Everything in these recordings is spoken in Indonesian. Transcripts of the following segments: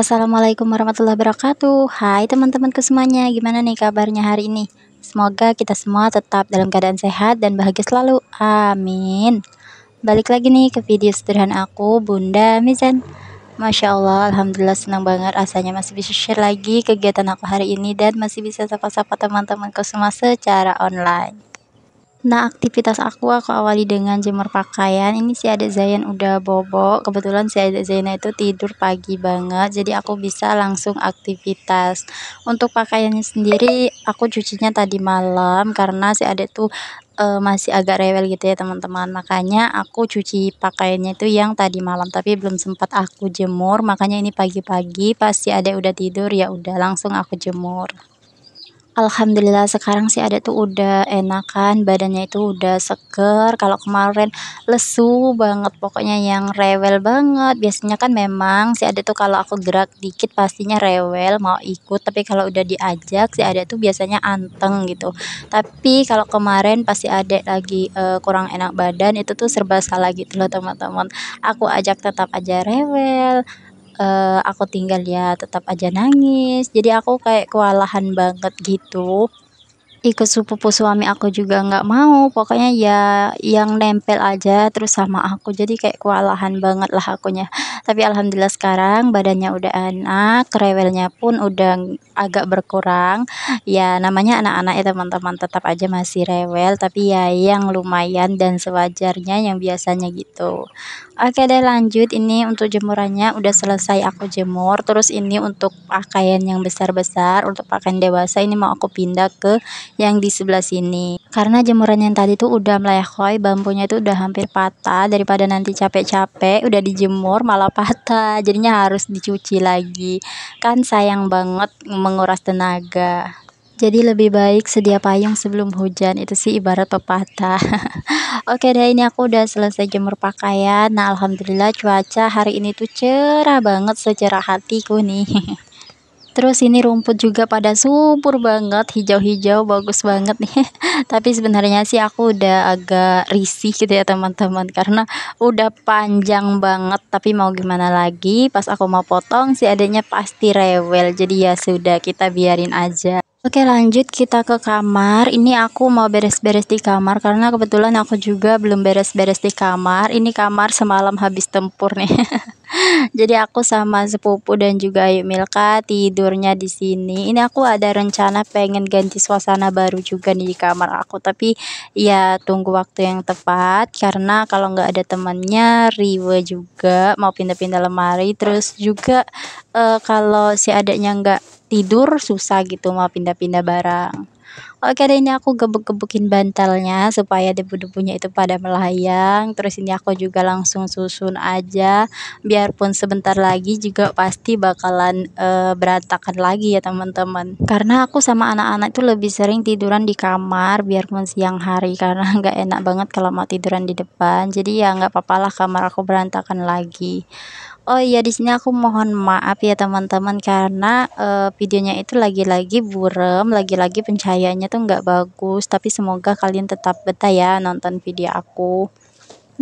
Assalamualaikum warahmatullahi wabarakatuh. Hai teman-temanku semuanya, gimana nih kabarnya hari ini? Semoga kita semua tetap dalam keadaan sehat dan bahagia selalu. Amin. Balik lagi nih ke video sederhana aku, Bunda Mizan. Masya Allah, Alhamdulillah senang banget rasanya masih bisa share lagi kegiatan aku hari ini dan masih bisa sapa-sapa teman-temanku semua secara online. Nah, aktivitas aku awali dengan jemur pakaian. Ini si adik Zayan udah bobo. Kebetulan si adik Zayan itu tidur pagi banget, jadi aku bisa langsung aktivitas. Untuk pakaiannya sendiri, aku cucinya tadi malam karena si adik tuh masih agak rewel gitu ya teman-teman. Makanya aku cuci pakaiannya itu yang tadi malam, tapi belum sempat aku jemur. Makanya ini pagi-pagi pas si adik udah tidur ya udah langsung aku jemur. Alhamdulillah sekarang sih ada tuh udah enakan, badannya itu udah seger. Kalau kemarin lesu banget, pokoknya yang rewel banget. Biasanya kan memang si ada tuh kalau aku gerak dikit pastinya rewel mau ikut, tapi kalau udah diajak si ada tuh biasanya anteng gitu. Tapi kalau kemarin pasti ada lagi kurang enak badan itu tuh serba salah gitu loh teman-teman. Aku ajak tetap aja rewel, aku tinggal ya tetap aja nangis, jadi aku kayak kewalahan banget gitu. Ikut sepupu suami aku juga nggak mau, pokoknya ya yang nempel aja terus sama aku, jadi kayak kewalahan banget lah akunya. Tapi alhamdulillah sekarang badannya udah enak, rewelnya pun udah agak berkurang. Ya namanya anak-anak ya teman-teman, tetap aja masih rewel, tapi ya yang lumayan dan sewajarnya yang biasanya gitu. Oke deh lanjut, ini untuk jemurannya udah selesai aku jemur, terus ini untuk pakaian yang besar-besar, untuk pakaian dewasa ini mau aku pindah ke yang di sebelah sini. Karena jemuran yang tadi tuh udah melehoy, bambunya itu udah hampir patah, daripada nanti capek-capek udah dijemur malah patah, jadinya harus dicuci lagi. Kan sayang banget menguras tenaga. Jadi lebih baik sedia payung sebelum hujan, itu sih ibarat pepatah. Oke deh, ini aku udah selesai jemur pakaian. Nah, alhamdulillah cuaca hari ini tuh cerah banget, secerah hatiku nih. Terus ini rumput juga pada subur banget, hijau-hijau, bagus banget nih. Tapi sebenarnya sih aku udah agak risih gitu ya teman-teman, karena udah panjang banget. Tapi mau gimana lagi, pas aku mau potong si adanya pasti rewel. Jadi ya sudah, kita biarin aja. Oke lanjut kita ke kamar. Ini aku mau beres-beres di kamar karena kebetulan aku juga belum beres-beres di kamar. Ini kamar semalam habis tempur nih. Jadi aku sama sepupu dan juga Ayu Milka tidurnya di sini. Ini aku ada rencana pengen ganti suasana baru juga nih di kamar aku, tapi ya tunggu waktu yang tepat karena kalau nggak ada temannya riwe juga mau pindah-pindah lemari, terus juga kalau si adanya nggak tidur susah gitu mau pindah-pindah barang. Oke deh, ini aku gebuk-gebukin bantalnya supaya debu-debunya itu pada melayang. Terus ini aku juga langsung susun aja. Biarpun sebentar lagi juga pasti bakalan berantakan lagi ya teman-teman. Karena aku sama anak-anak itu lebih sering tiduran di kamar biarpun siang hari karena nggak enak banget kalau mau tiduran di depan. Jadi ya nggak apa-apa lah kamar aku berantakan lagi. Oh iya, di sini aku mohon maaf ya teman-teman karena videonya itu lagi-lagi buram, lagi-lagi pencahayaannya tuh nggak bagus. Tapi semoga kalian tetap betah ya nonton video aku.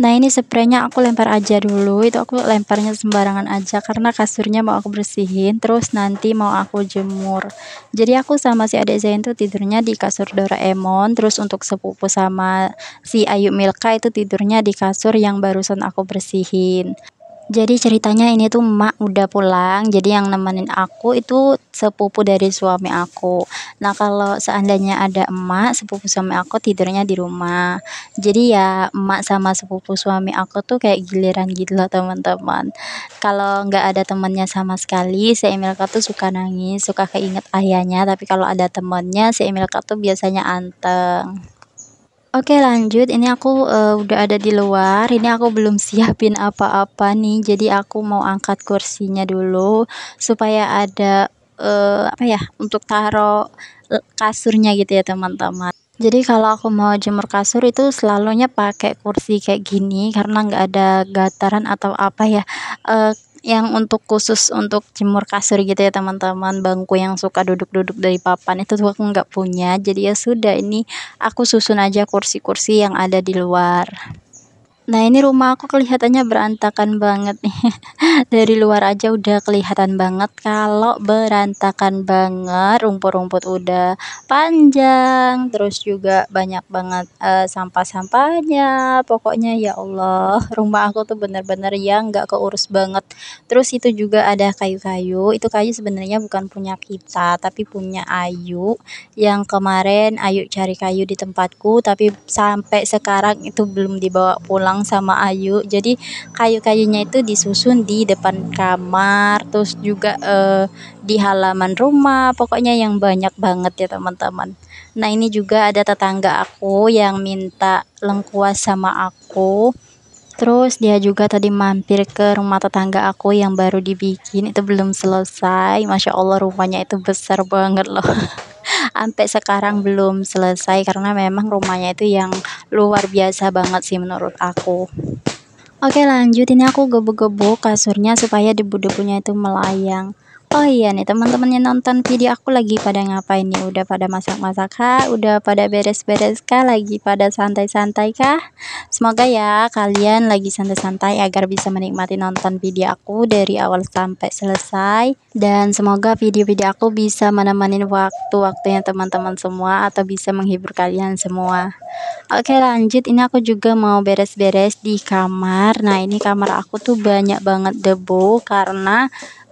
Nah ini spraynya aku lempar aja dulu, itu aku lemparnya sembarangan aja karena kasurnya mau aku bersihin, terus nanti mau aku jemur. Jadi aku sama si adik Zain tuh tidurnya di kasur Doraemon, terus untuk sepupu sama si Ayu Milka itu tidurnya di kasur yang barusan aku bersihin. Jadi ceritanya ini tuh emak udah pulang, jadi yang nemenin aku itu sepupu dari suami aku. Nah kalau seandainya ada emak, sepupu suami aku tidurnya di rumah. Jadi ya emak sama sepupu suami aku tuh kayak giliran gitu loh teman-teman. Kalau nggak ada temennya sama sekali, si Emilka tuh suka nangis, suka keinget ayahnya. Tapi kalau ada temennya, si Emilka tuh biasanya anteng. Oke lanjut, ini aku udah ada di luar, ini aku belum siapin apa-apa nih, jadi aku mau angkat kursinya dulu supaya ada apa ya, untuk taruh kasurnya gitu ya teman-teman. Jadi kalau aku mau jemur kasur itu selalunya pakai kursi kayak gini karena nggak ada gataran atau apa ya, eh, yang untuk khusus untuk jemur kasur gitu ya teman-teman, bangku yang suka duduk-duduk dari papan itu tuh aku nggak punya, jadi ya sudah ini aku susun aja kursi-kursi yang ada di luar. Nah, ini rumah aku kelihatannya berantakan banget nih. Dari luar aja udah kelihatan banget kalau berantakan banget, rumput-rumput udah panjang, terus juga banyak banget sampah-sampahnya. Pokoknya ya Allah, rumah aku tuh bener-bener yang nggak keurus banget. Terus itu juga ada kayu-kayu. Itu kayu sebenarnya bukan punya kita, tapi punya Ayu. Yang kemarin Ayu cari kayu di tempatku, tapi sampai sekarang itu belum dibawa pulang sama Ayu. Jadi kayu-kayunya itu disusun di depan kamar, terus juga di halaman rumah, pokoknya yang banyak banget ya teman-teman. Nah, ini juga ada tetangga aku yang minta lengkuas sama aku. Terus dia juga tadi mampir ke rumah tetangga aku yang baru dibikin, itu belum selesai. Masya Allah, rumahnya itu besar banget loh. Sampai sekarang belum selesai karena memang rumahnya itu yang luar biasa banget sih menurut aku. Oke, lanjut, ini aku gebuk-gebuk kasurnya supaya debu-debunya itu melayang. Oh iya nih, teman-teman yang nonton video aku lagi pada ngapain nih? Udah pada masak-masak kah? Udah pada beres-beres kah? Lagi pada santai-santai kah? Semoga ya kalian lagi santai-santai agar bisa menikmati nonton video aku dari awal sampai selesai. Dan semoga video-video aku bisa menemani waktu-waktunya teman-teman semua atau bisa menghibur kalian semua. Oke, lanjut, ini aku juga mau beres-beres di kamar. Nah, ini kamar aku tuh banyak banget debu karena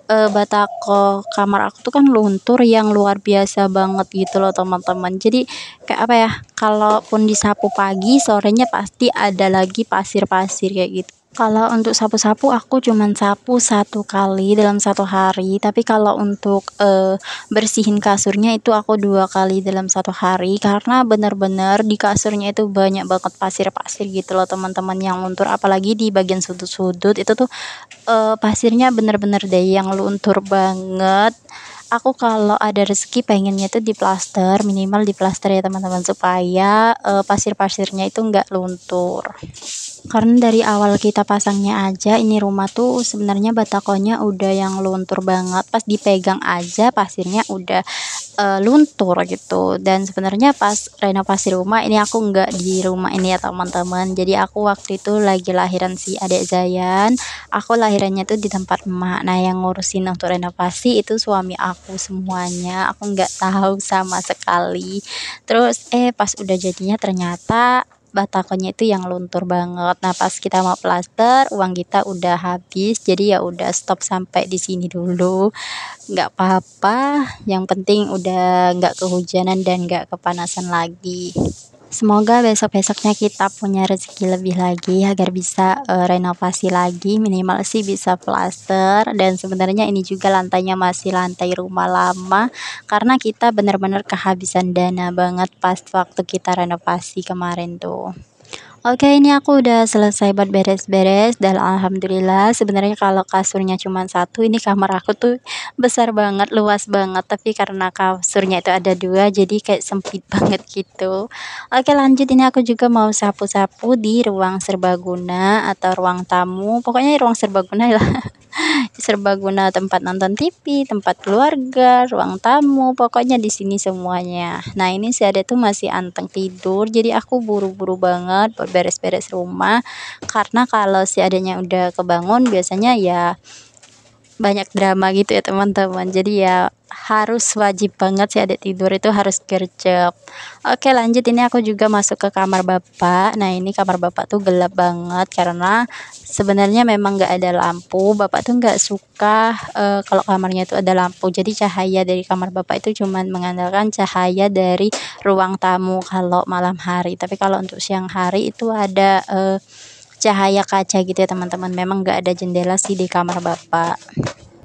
batako kamar aku tuh kan luntur yang luar biasa banget gitu loh teman-teman. Jadi kayak apa ya, kalaupun disapu pagi sorenya pasti ada lagi pasir-pasir kayak gitu. Kalau untuk sapu-sapu aku cuman sapu satu kali dalam satu hari, tapi kalau untuk bersihin kasurnya itu aku dua kali dalam satu hari karena bener-bener di kasurnya itu banyak banget pasir-pasir gitu loh teman-teman yang luntur, apalagi di bagian sudut-sudut itu tuh pasirnya bener-bener deh yang luntur banget. Aku kalau ada rezeki pengennya tuh diplaster, minimal diplaster ya teman-teman, supaya pasir-pasirnya itu nggak luntur. Karena dari awal kita pasangnya aja ini rumah tuh sebenarnya batakonya udah yang luntur banget, pas dipegang aja pasirnya udah luntur gitu. Dan sebenarnya pas renovasi rumah ini aku nggak di rumah ini ya teman-teman, jadi aku waktu itu lagi lahiran si adik Zayan. Aku lahirannya tuh di tempat emak, nah yang ngurusin untuk renovasi itu suami aku semuanya, aku nggak tahu sama sekali. Terus pas udah jadinya ternyata batakonya itu yang luntur banget. Nah, pas kita mau plaster, uang kita udah habis. Jadi ya udah stop sampai di sini dulu. Nggak apa-apa, yang penting udah nggak kehujanan dan nggak kepanasan lagi. Semoga besok-besoknya kita punya rezeki lebih lagi agar bisa renovasi lagi, minimal sih bisa plaster. Dan sebenarnya ini juga lantainya masih lantai rumah lama karena kita benar-benar kehabisan dana banget pas waktu kita renovasi kemarin tuh. Oke, ini aku udah selesai buat beres-beres dan alhamdulillah. Sebenarnya kalau kasurnya cuma satu, ini kamar aku tuh besar banget, luas banget, tapi karena kasurnya itu ada dua jadi kayak sempit banget gitu. Oke, lanjut, ini aku juga mau sapu-sapu di ruang serbaguna atau ruang tamu, pokoknya ruang serbaguna lah. Serbaguna tempat nonton TV, tempat keluarga, ruang tamu, pokoknya di sini semuanya. Nah, ini si Ade tuh masih anteng tidur, jadi aku buru-buru banget buat beres-beres rumah. Karena kalau si adanya udah kebangun biasanya ya banyak drama gitu ya teman-teman, jadi ya harus wajib banget sih adik tidur itu harus gercep. Oke, lanjut, ini aku juga masuk ke kamar bapak. Nah, ini kamar bapak tuh gelap banget karena sebenarnya memang nggak ada lampu. Bapak tuh nggak suka kalau kamarnya itu ada lampu, jadi cahaya dari kamar bapak itu cuman mengandalkan cahaya dari ruang tamu kalau malam hari. Tapi kalau untuk siang hari itu ada cahaya kaca gitu ya teman-teman, memang nggak ada jendela sih di kamar bapak.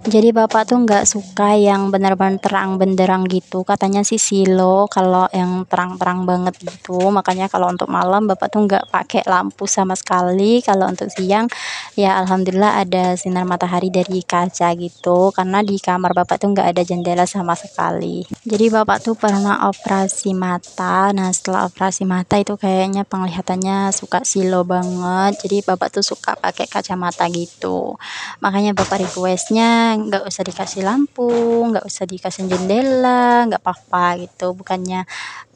Jadi bapak tuh nggak suka yang benar-benar terang benderang gitu, katanya sih silo kalau yang terang-terang banget gitu. Makanya kalau untuk malam bapak tuh nggak pakai lampu sama sekali. Kalau untuk siang ya alhamdulillah ada sinar matahari dari kaca gitu, karena di kamar bapak tuh nggak ada jendela sama sekali. Jadi bapak tuh pernah operasi mata. Nah, setelah operasi mata itu kayaknya penglihatannya suka silo banget, jadi bapak tuh suka pakai kacamata gitu. Makanya bapak requestnya nggak usah dikasih lampu, nggak usah dikasih jendela, nggak apa-apa gitu. Bukannya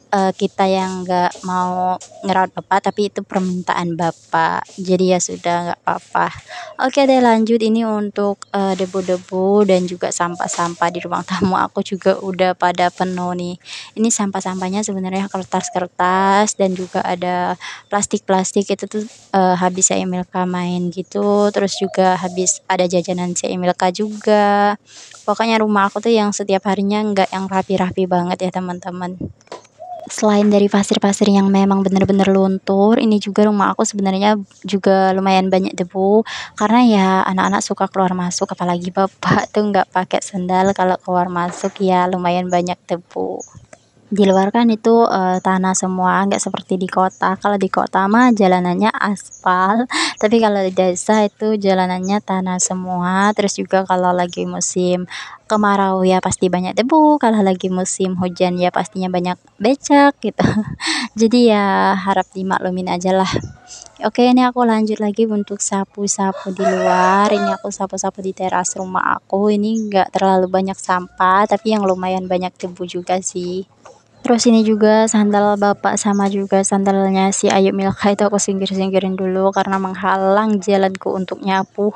kita yang nggak mau ngerawat bapak, tapi itu permintaan bapak, jadi ya sudah nggak apa-apa. Oke deh, lanjut ini untuk debu-debu dan juga sampah-sampah di ruang tamu aku juga udah pada penuh nih. Ini sampah-sampahnya sebenarnya kertas-kertas dan juga ada plastik-plastik itu tuh habis saya Milka main gitu, terus juga habis ada jajanan saya Milka juga. Pokoknya rumah aku tuh yang setiap harinya nggak yang rapi-rapi banget ya teman-teman. Selain dari pasir-pasir yang memang bener-bener luntur, ini juga rumah aku sebenarnya juga lumayan banyak debu, karena ya anak-anak suka keluar masuk, apalagi bapak tuh nggak pakai sendal kalau keluar masuk ya lumayan banyak debu. Di luar kan itu, tanah semua, nggak seperti di kota. Kalau di kota mah jalanannya aspal, tapi kalau di desa itu jalanannya tanah semua. Terus juga kalau lagi musim kemarau ya pasti banyak debu, kalau lagi musim hujan ya pastinya banyak becek gitu. Jadi ya harap dimaklumin aja lah. Oke, ini aku lanjut lagi untuk sapu-sapu di luar. Ini aku sapu-sapu di teras rumah aku. Ini nggak terlalu banyak sampah, tapi yang lumayan banyak debu juga sih. Terus ini juga sandal bapak sama juga sandalnya si Ayu Milka itu aku singkir-singkirin dulu karena menghalang jalanku untuk nyapu.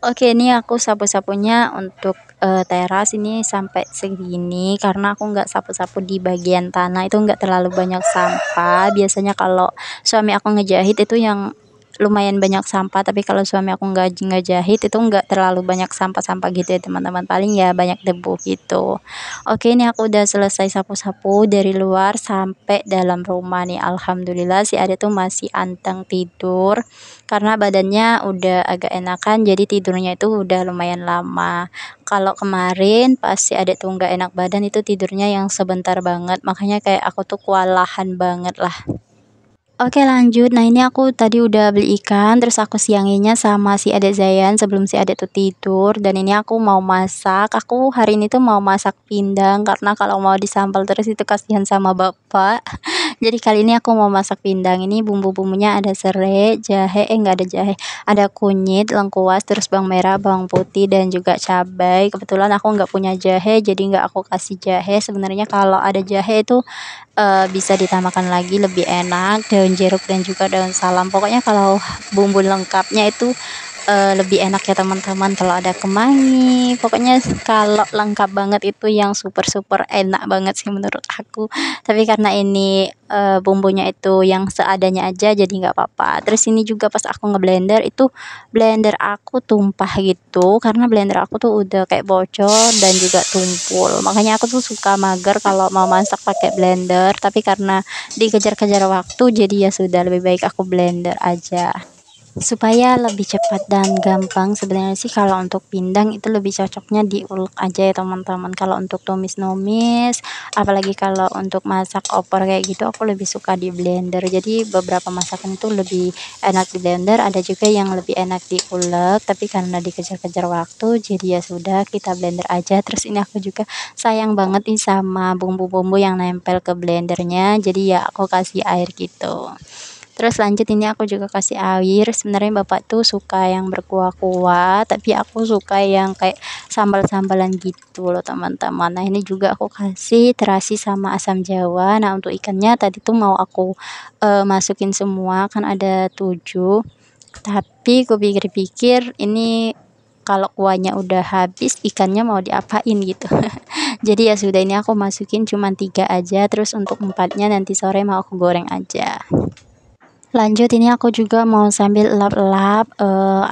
Oke, ini aku sapu-sapunya untuk teras ini sampai segini karena aku nggak sapu-sapu di bagian tanah, itu nggak terlalu banyak sampah. Biasanya kalau suami aku ngejahit itu yang lumayan banyak sampah, tapi kalau suami aku nggak ngejahit itu nggak terlalu banyak sampah-sampah gitu ya teman-teman, paling ya banyak debu gitu. Oke, ini aku udah selesai sapu-sapu dari luar sampai dalam rumah nih. Alhamdulillah si Ade tuh masih anteng tidur karena badannya udah agak enakan, jadi tidurnya itu udah lumayan lama. Kalau kemarin pas si Ade tuh nggak enak badan itu tidurnya yang sebentar banget, makanya kayak aku tuh kewalahan banget lah. Oke lanjut, nah ini aku tadi udah beli ikan, terus aku sianginya sama si adek Zayan sebelum si adek tuh tidur, dan ini aku mau masak, aku hari ini tuh mau masak pindang, karena kalau mau disambal terus itu kasihan sama bapak. Jadi kali ini aku mau masak pindang, ini bumbu-bumbunya ada serai, jahe, nggak ada jahe, ada kunyit, lengkuas, terus bawang merah, bawang putih, dan juga cabai. Kebetulan aku nggak punya jahe, jadi nggak aku kasih jahe. Sebenarnya kalau ada jahe itu bisa ditambahkan lagi lebih enak, daun jeruk dan juga daun salam. Pokoknya kalau bumbu lengkapnya itu lebih enak ya teman-teman, kalau ada kemangi. Pokoknya kalau lengkap banget itu yang super-super enak banget sih menurut aku. Tapi karena ini bumbunya itu yang seadanya aja jadi nggak apa-apa. Terus ini juga pas aku ngeblender itu blender aku tumpah gitu karena blender aku tuh udah kayak bocor dan juga tumpul. Makanya aku tuh suka mager kalau mau masak pakai blender, tapi karena dikejar-kejar waktu jadi ya sudah lebih baik aku blender aja. Supaya lebih cepat dan gampang, sebenarnya sih kalau untuk pindang itu lebih cocoknya diulek aja ya teman-teman. Kalau untuk tumis-numis, apalagi kalau untuk masak opor kayak gitu, aku lebih suka di blender. Jadi beberapa masakan itu lebih enak di blender, ada juga yang lebih enak diulek, tapi karena dikejar-kejar waktu, jadi ya sudah kita blender aja. Terus ini aku juga sayang banget nih sama bumbu-bumbu yang nempel ke blendernya, jadi ya aku kasih air gitu. Terus lanjut ini aku juga kasih air, sebenarnya bapak tuh suka yang berkuah-kuah, tapi aku suka yang kayak sambal-sambalan gitu loh teman-teman. Nah ini juga aku kasih terasi sama asam jawa. Nah untuk ikannya tadi tuh mau aku masukin semua, kan ada 7, tapi aku pikir-pikir ini kalau kuahnya udah habis ikannya mau diapain gitu. Jadi ya sudah, ini aku masukin cuma 3 aja, terus untuk empatnya nanti sore mau aku goreng aja. Lanjut ini aku juga mau sambil lap-lap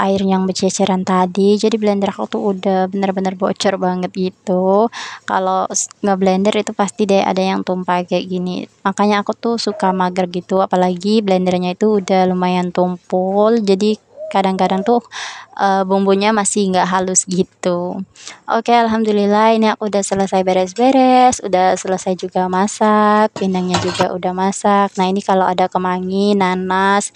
air yang berceceran tadi. Jadi blender aku tuh udah bener-bener bocor banget gitu. Kalau ngeblender itu pasti deh ada yang tumpah kayak gini. Makanya aku tuh suka mager gitu, apalagi blendernya itu udah lumayan tumpul. Jadi kadang-kadang tuh bumbunya masih nggak halus gitu. Oke, alhamdulillah ini aku udah selesai beres-beres, udah selesai juga masak, pindangnya juga udah masak. Nah, ini kalau ada kemangi, nanas,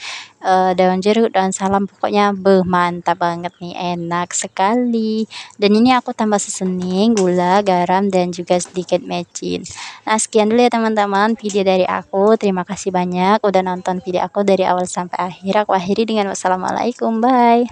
daun jeruk, daun salam, pokoknya beh mantap banget nih, enak sekali. Dan ini aku tambah seasoning, gula, garam, dan juga sedikit mecin. Nah, sekian dulu ya teman-teman video dari aku. Terima kasih banyak udah nonton video aku dari awal sampai akhir. Aku akhiri dengan wassalamualaikum, bye.